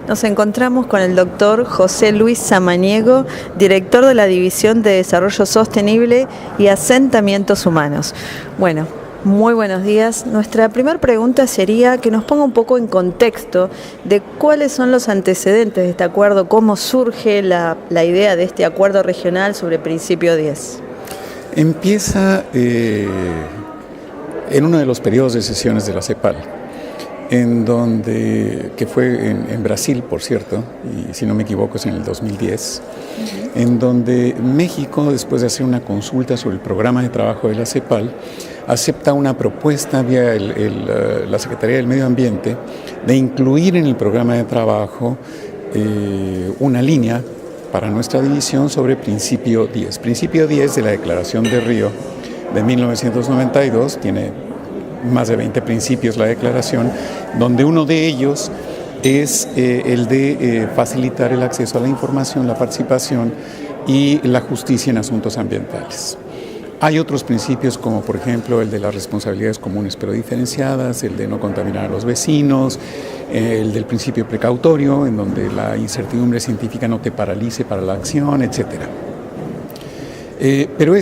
Nos encontramos con el doctor José Luis Samaniego, director de la División de Desarrollo Sostenible y Asentamientos Humanos. Bueno, muy buenos días. Nuestra primera pregunta sería que nos ponga un poco en contexto de cuáles son los antecedentes de este acuerdo, cómo surge la idea de este acuerdo regional sobre Principio 10. Empieza en uno de los periodos de sesiones de la CEPAL, que fue en Brasil, por cierto, y si no me equivoco es en el 2010, en donde México, después de hacer una consulta sobre el programa de trabajo de la CEPAL, acepta una propuesta vía la Secretaría del Medio Ambiente de incluir en el programa de trabajo una línea para nuestra división sobre Principio 10. Principio 10 de la Declaración de Río de 1992, tiene más de 20 principios la declaración, donde uno de ellos es el de facilitar el acceso a la información, la participación y la justicia en asuntos ambientales. Hay otros principios como por ejemplo el de las responsabilidades comunes pero diferenciadas, el de no contaminar a los vecinos, el del principio precautorio, en donde la incertidumbre científica no te paralice para la acción, etcétera. Pero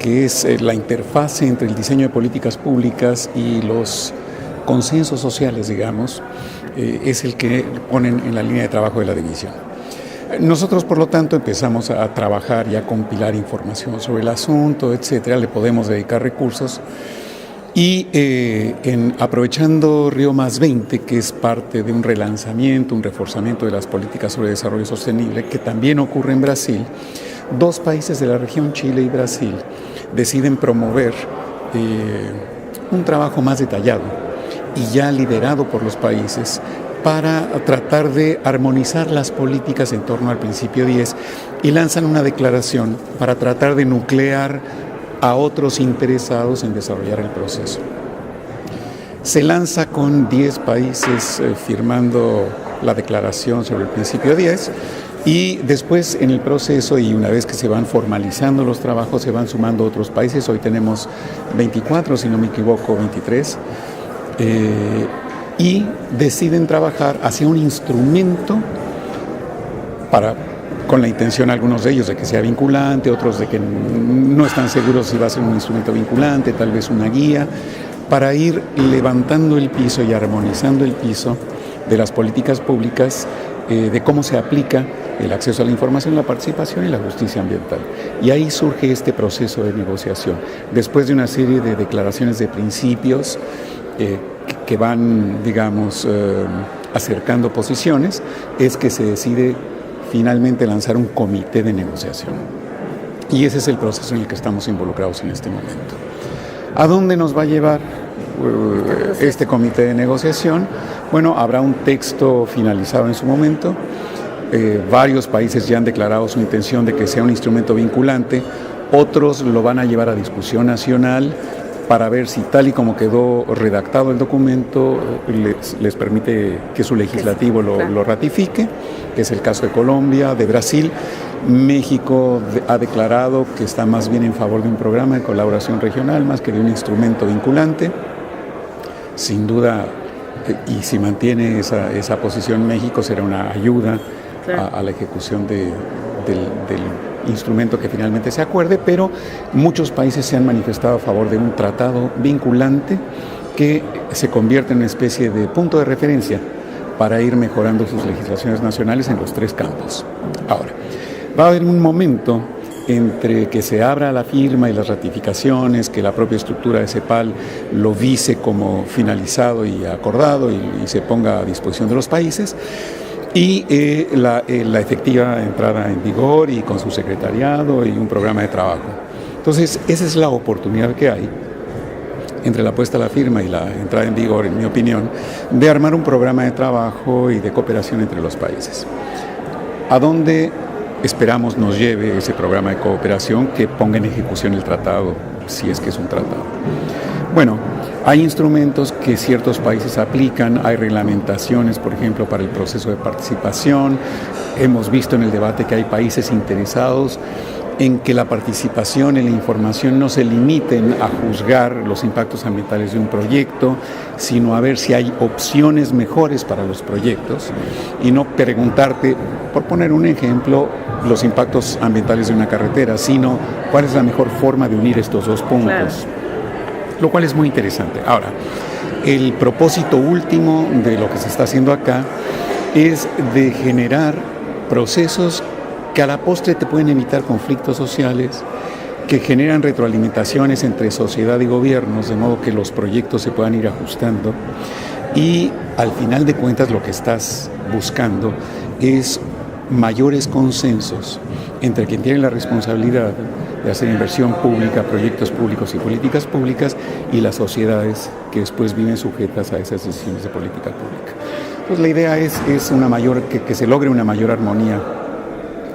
que es la interfase entre el diseño de políticas públicas y los consensos sociales, digamos, es el que ponen en la línea de trabajo de la división. Nosotros, por lo tanto, empezamos a trabajar y a compilar información sobre el asunto, etcétera, le podemos dedicar recursos y aprovechando Río +20, que es parte de un relanzamiento, un reforzamiento de las políticas sobre desarrollo sostenible, que también ocurre en Brasil, dos países de la región, Chile y Brasil, deciden promover un trabajo más detallado y ya liderado por los países para tratar de armonizar las políticas en torno al Principio 10 y lanzan una declaración para tratar de nuclear a otros interesados en desarrollar el proceso. Se lanza con 10 países firmando la declaración sobre el Principio 10 y después en el proceso y una vez que se van formalizando los trabajos se van sumando otros países. Hoy tenemos 24, si no me equivoco, 23, y deciden trabajar hacia un instrumento con la intención, algunos de ellos, de que sea vinculante, otros de que no están seguros si va a ser un instrumento vinculante, tal vez una guía, para ir levantando el piso y armonizando el piso de las políticas públicas, de cómo se aplica el acceso a la información, la participación y la justicia ambiental. Y ahí surge este proceso de negociación. Después de una serie de declaraciones de principios que van, digamos, acercando posiciones, es que se decide finalmente lanzar un comité de negociación. Y ese es el proceso en el que estamos involucrados en este momento. ¿A dónde nos va a llevar este comité de negociación? Bueno, habrá un texto finalizado en su momento. Varios países ya han declarado su intención de que sea un instrumento vinculante. Otros lo van a llevar a discusión nacional para ver si tal y como quedó redactado el documento les permite que su legislativo lo ratifique, que es el caso de Colombia, de Brasil. México ha declarado que está más bien en favor de un programa de colaboración regional más que de un instrumento vinculante. Sin duda, y si mantiene esa posición, México será una ayuda a la ejecución del instrumento que finalmente se acuerde, pero muchos países se han manifestado a favor de un tratado vinculante que se convierte en una especie de punto de referencia para ir mejorando sus legislaciones nacionales en los tres campos. Ahora, va a haber un momento entre que se abra la firma y las ratificaciones, que la propia estructura de CEPAL lo dice como finalizado y acordado y se ponga a disposición de los países, y la efectiva entrada en vigor y con su secretariado y un programa de trabajo. Entonces, esa es la oportunidad que hay entre la puesta a la firma y la entrada en vigor, en mi opinión, de armar un programa de trabajo y de cooperación entre los países. ¿A dónde esperamos nos lleve ese programa de cooperación que ponga en ejecución el tratado, si es que es un tratado? Bueno, hay instrumentos que ciertos países aplican, hay reglamentaciones, por ejemplo, para el proceso de participación. Hemos visto en el debate que hay países interesados en que la participación y la información no se limiten a juzgar los impactos ambientales de un proyecto, sino a ver si hay opciones mejores para los proyectos y no preguntarte, por poner un ejemplo, los impactos ambientales de una carretera, sino cuál es la mejor forma de unir estos dos puntos, claro. Lo cual es muy interesante. Ahora, el propósito último de lo que se está haciendo acá es de generar procesos que a la postre te pueden evitar conflictos sociales, que generan retroalimentaciones entre sociedad y gobiernos, de modo que los proyectos se puedan ir ajustando. Y al final de cuentas lo que estás buscando es mayores consensos entre quien tiene la responsabilidad de hacer inversión pública, proyectos públicos y políticas públicas, y las sociedades que después viven sujetas a esas decisiones de política pública. Pues la idea es que se logre una mayor armonía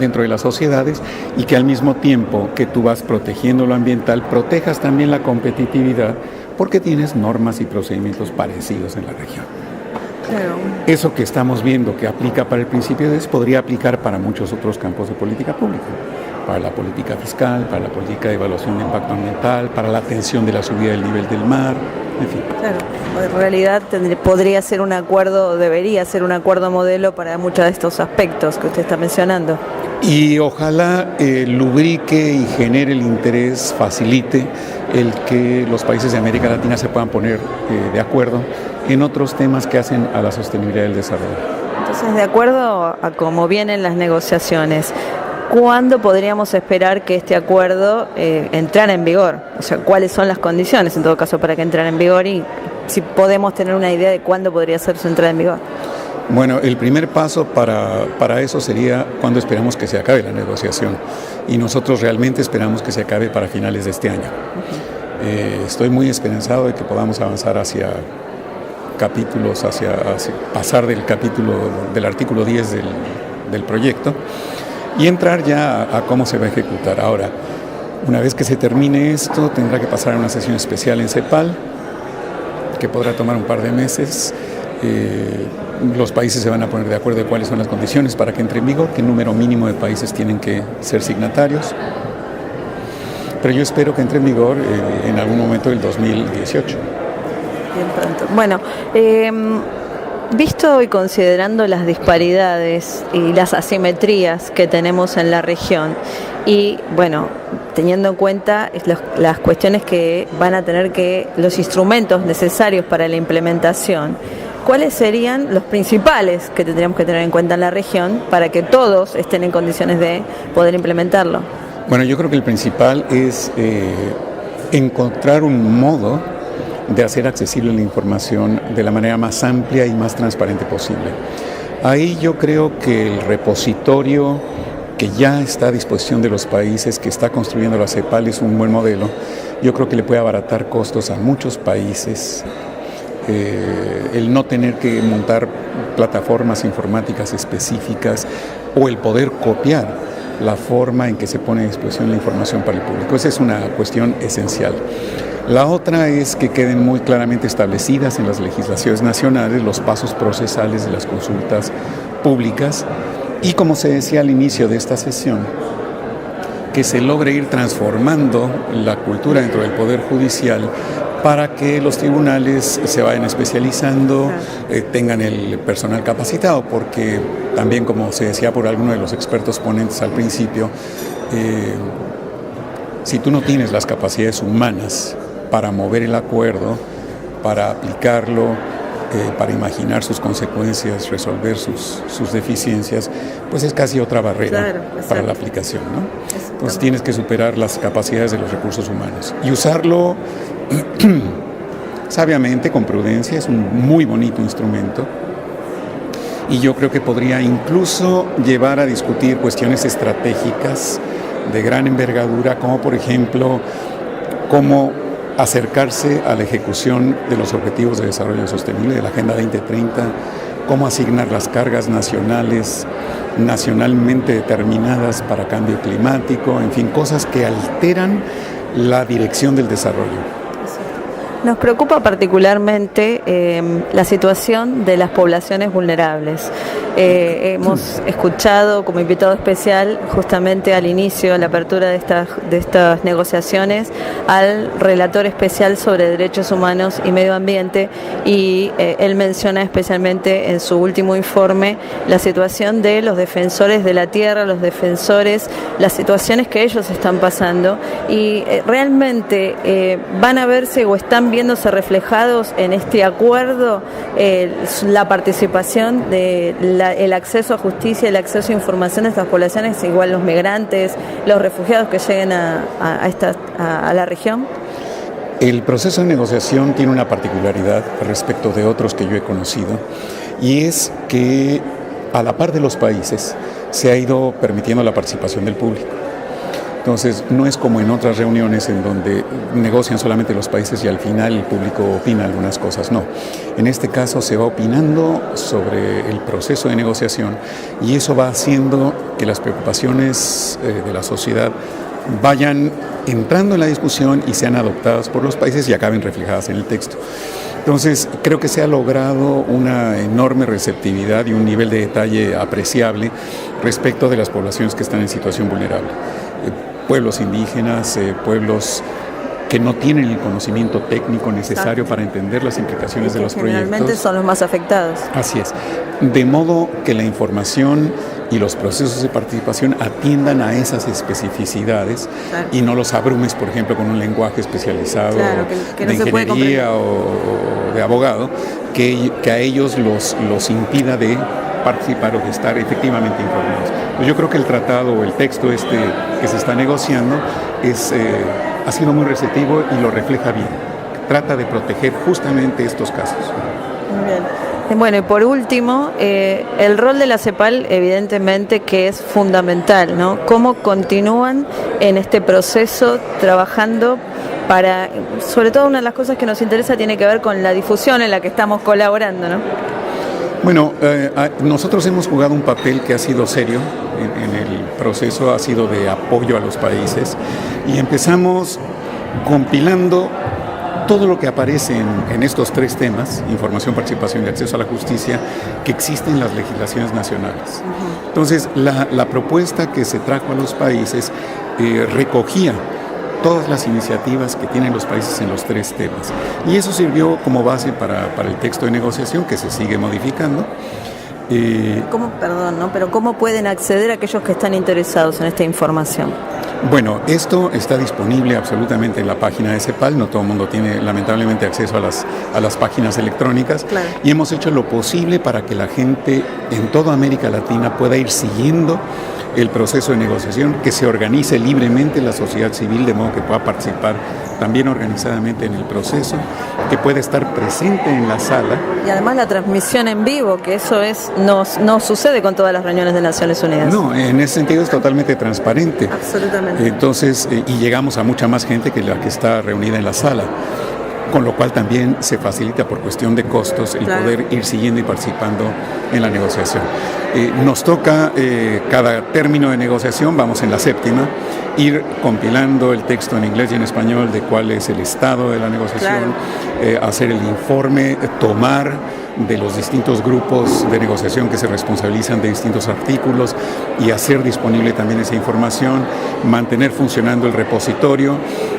dentro de las sociedades y que al mismo tiempo que tú vas protegiendo lo ambiental, protejas también la competitividad porque tienes normas y procedimientos parecidos en la región. Claro. Eso que estamos viendo que aplica para el principio de podría aplicar para muchos otros campos de política pública, para la política fiscal, para la política de evaluación de impacto ambiental, para la atención de la subida del nivel del mar, en fin. Claro, en realidad podría ser un acuerdo, debería ser un acuerdo modelo para muchos de estos aspectos que usted está mencionando. Y ojalá lubrique y genere el interés, facilite el que los países de América Latina se puedan poner de acuerdo en otros temas que hacen a la sostenibilidad del desarrollo. Entonces, de acuerdo a cómo vienen las negociaciones, ¿cuándo podríamos esperar que este acuerdo entrara en vigor? O sea, ¿cuáles son las condiciones, en todo caso, para que entrara en vigor? Y si podemos tener una idea de cuándo podría ser su entrada en vigor. Bueno, el primer paso para eso sería cuando esperamos que se acabe la negociación. Y nosotros realmente esperamos que se acabe para finales de este año. Estoy muy esperanzado de que podamos avanzar hacia capítulos, hacia pasar del artículo 10 del proyecto y entrar ya a cómo se va a ejecutar. Ahora, una vez que se termine esto, tendrá que pasar a una sesión especial en CEPAL, que podrá tomar un par de meses. Los países se van a poner de acuerdo de cuáles son las condiciones para que entre en vigor, qué número mínimo de países tienen que ser signatarios. Pero yo espero que entre en vigor en algún momento del 2018. Bien pronto. Bueno, visto y considerando las disparidades y las asimetrías que tenemos en la región y, bueno, teniendo en cuenta las cuestiones que van a tener los instrumentos necesarios para la implementación, ¿cuáles serían los principales que tendríamos que tener en cuenta en la región para que todos estén en condiciones de poder implementarlo? Bueno, yo creo que el principal es encontrar un modo de hacer accesible la información de la manera más amplia y más transparente posible. Ahí yo creo que el repositorio que ya está a disposición de los países, que está construyendo la CEPAL, es un buen modelo. Yo creo que le puede abaratar costos a muchos países. El no tener que montar plataformas informáticas específicas o el poder copiar la forma en que se pone a disposición la información para el público. Esa es una cuestión esencial. La otra es que queden muy claramente establecidas en las legislaciones nacionales los pasos procesales de las consultas públicas y, como se decía al inicio de esta sesión, que se logre ir transformando la cultura dentro del Poder Judicial para que los tribunales se vayan especializando, tengan el personal capacitado, porque también, como se decía por alguno de los expertos ponentes al principio, si tú no tienes las capacidades humanas para mover el acuerdo, para aplicarlo, para imaginar sus consecuencias, resolver sus deficiencias, pues es casi otra barrera para la aplicación, ¿no? Entonces tienes que superar las capacidades de los recursos humanos y usarlo sabiamente, con prudencia. Es un muy bonito instrumento y yo creo que podría incluso llevar a discutir cuestiones estratégicas de gran envergadura, como por ejemplo cómo acercarse a la ejecución de los Objetivos de Desarrollo Sostenible de la Agenda 2030, cómo asignar las cargas nacionalmente determinadas para cambio climático, en fin, cosas que alteran la dirección del desarrollo. Nos preocupa particularmente la situación de las poblaciones vulnerables. Hemos escuchado como invitado especial justamente al inicio, a la apertura de estas negociaciones, al relator especial sobre derechos humanos y medio ambiente, y él menciona especialmente en su último informe la situación de los defensores de la tierra, los defensores, las situaciones que ellos están pasando, y realmente van a verse o están viéndose reflejados en este acuerdo la participación el acceso a justicia, el acceso a información de estas poblaciones, igual los migrantes, los refugiados que lleguen a la región. El proceso de negociación tiene una particularidad respecto de otros que yo he conocido, y es que a la par de los países se ha ido permitiendo la participación del público. Entonces, no es como en otras reuniones en donde negocian solamente los países y al final el público opina algunas cosas. No, en este caso se va opinando sobre el proceso de negociación, y eso va haciendo que las preocupaciones de la sociedad vayan entrando en la discusión y sean adoptadas por los países y acaben reflejadas en el texto. Entonces, creo que se ha logrado una enorme receptividad y un nivel de detalle apreciable respecto de las poblaciones que están en situación vulnerable. Pueblos indígenas, pueblos que no tienen el conocimiento técnico necesario para entender las implicaciones de los proyectos. Generalmente son los más afectados. Así es. De modo que la información y los procesos de participación atiendan a esas especificidades, claro, y no los abrumes, por ejemplo, con un lenguaje especializado, claro, que no de ingeniería o de abogado, que a ellos los impida de participar o de estar efectivamente informados. Pues yo creo que el tratado o el texto que se está negociando ha sido muy receptivo y lo refleja bien. Trata de proteger justamente estos casos. Muy bien. Bueno, y por último, el rol de la CEPAL evidentemente que es fundamental, ¿no? ¿Cómo continúan en este proceso trabajando para, sobre todo una de las cosas que nos interesa tiene que ver con la difusión en la que estamos colaborando, ¿no? Bueno, nosotros hemos jugado un papel que ha sido serio en el proceso, ha sido de apoyo a los países, y empezamos compilando todo lo que aparece en estos tres temas: información, participación y acceso a la justicia, que existen en las legislaciones nacionales. Entonces, la propuesta que se trajo a los países recogía todas las iniciativas que tienen los países en los tres temas, y eso sirvió como base para el texto de negociación, que se sigue modificando. ¿Cómo pueden acceder aquellos que están interesados en esta información? Bueno, esto está disponible absolutamente en la página de CEPAL. No todo el mundo tiene lamentablemente acceso a las páginas electrónicas, claro, y hemos hecho lo posible para que la gente en toda América Latina pueda ir siguiendo el proceso de negociación, que se organice libremente la sociedad civil, de modo que pueda participar también organizadamente en el proceso, que pueda estar presente en la sala. Y además la transmisión en vivo, que eso no sucede con todas las reuniones de Naciones Unidas. No, en ese sentido es totalmente transparente. Absolutamente. Entonces, y llegamos a mucha más gente que la que está reunida en la sala, con lo cual también se facilita por cuestión de costos el claro, poder ir siguiendo y participando en la negociación. Nos toca cada término de negociación, vamos en la séptima, ir compilando el texto en inglés y en español de cuál es el estado de la negociación, claro, hacer el informe, tomar de los distintos grupos de negociación que se responsabilizan de distintos artículos y hacer disponible también esa información, mantener funcionando el repositorio,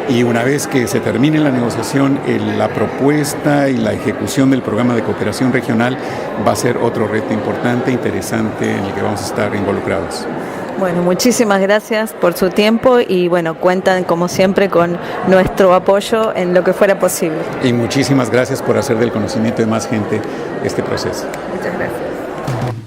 y una vez que se termine la negociación, la propuesta y la ejecución del programa de cooperación regional va a ser otro reto importante, interesante, en el que vamos a estar involucrados. Bueno, muchísimas gracias por su tiempo y bueno, cuentan como siempre con nuestro apoyo en lo que fuera posible. Y muchísimas gracias por hacer del conocimiento de más gente este proceso. Muchas gracias.